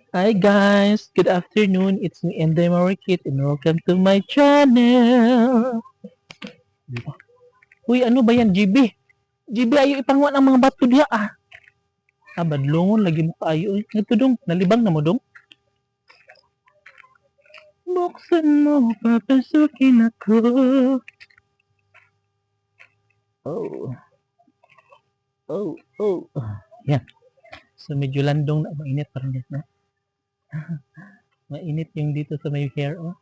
Hi guys, good afternoon. It's me, Enday Marikit, and welcome to my channel. Uy, ano ba yan, GB? GB, ayo ipangwa ng mga bato diya ah. Badlongon, lagi mo kaayo. Uy, ito dong, nalibang na mo dong. Buksan mo, papasukin ako. Oh, oh. Yan. So medyo landong na, mainit parang yan na. Mainit yung dito sa may hair, oh.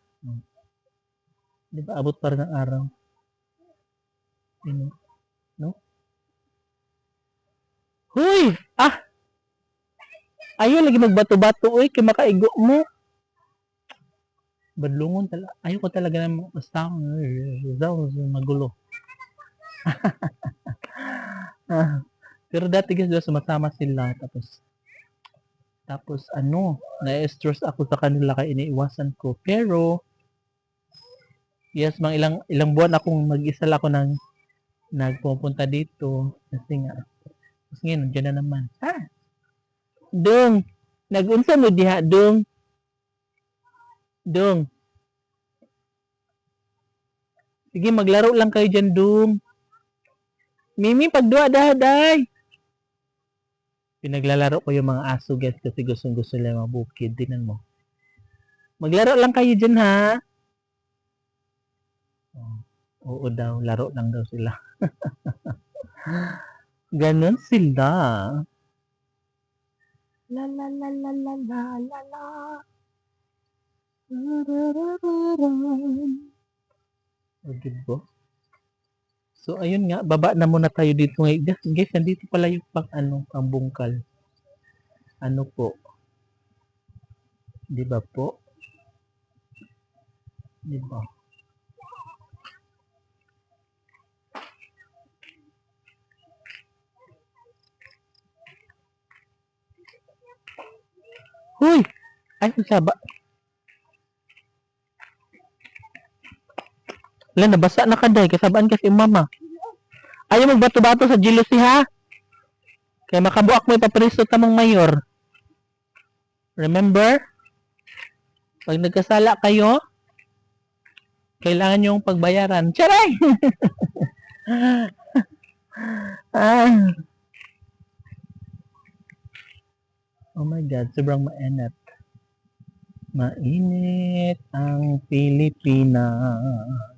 Di ba, abot pa rin ng araw. Yun, no? Huy! Ah! Ayaw lagi magbato-bato, uy, kaya makaigo mo. Badlungon talaga. Ayaw ko talaga ng basta magulo. Pero dati guys, sumasama sila. Tapos ano, na-stress ako sa kanila kaya iniiwasan ko. Pero, yes, mga ilang buwan akong mag-isa lang ako nagpupunta dito. Kasi ngayon, nandiyan na naman. Dong, nag-unsa mo diha, Dong? Dong, sige, maglaro lang kayo dyan, Dong. Mimi, pagduwa, dahaday. Pinaglalaro ko yung mga aso guys kasi gustong-gusto nila mga bukid. Tinan mo. Maglaro lang kayo dyan ha. Oo daw, laro lang daw sila. Ganon sila. La la la la la la la la. O diba? So ayun nga, baba na muna tayo dito ngayon. Guys, nandito pala yung pang bungkal. Ano po? Di ba po? Di ba? Huy! Ay, saba. Wala, nabasa na ka day. Kasabaan kasi mama. Ayaw magbato-bato sa jealousy ha. Kaya makabuak mo ipapreso tamang mayor. Remember? Pag nagkasala kayo, kailangan yung pagbayaran. Charay! ah. Oh my God, sobrang mainit. Mainit ang Pilipinas.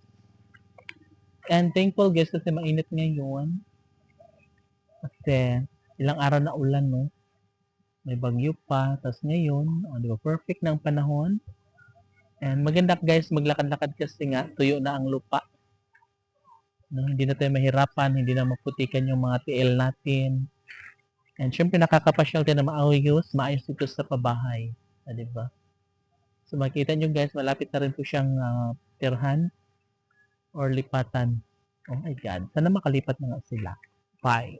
And thankful guys kasi mainit ngayon. Kasi ilang araw na ulan, no? May bagyo pa. Tapos ngayon, di ba, perfect na ang panahon. And maganda guys, maglakad-lakad kasi nga, tuyo na ang lupa. No? Hindi na tayo mahirapan, hindi na maputikan yung mga TL natin. And syempre nakakapasyal tayo na maayos dito sa pabahay. Di ba? So makita nyo guys, malapit na rin po siyang tirhan or lipatan. Oh my God, sana makalipat na nga sila. Bye.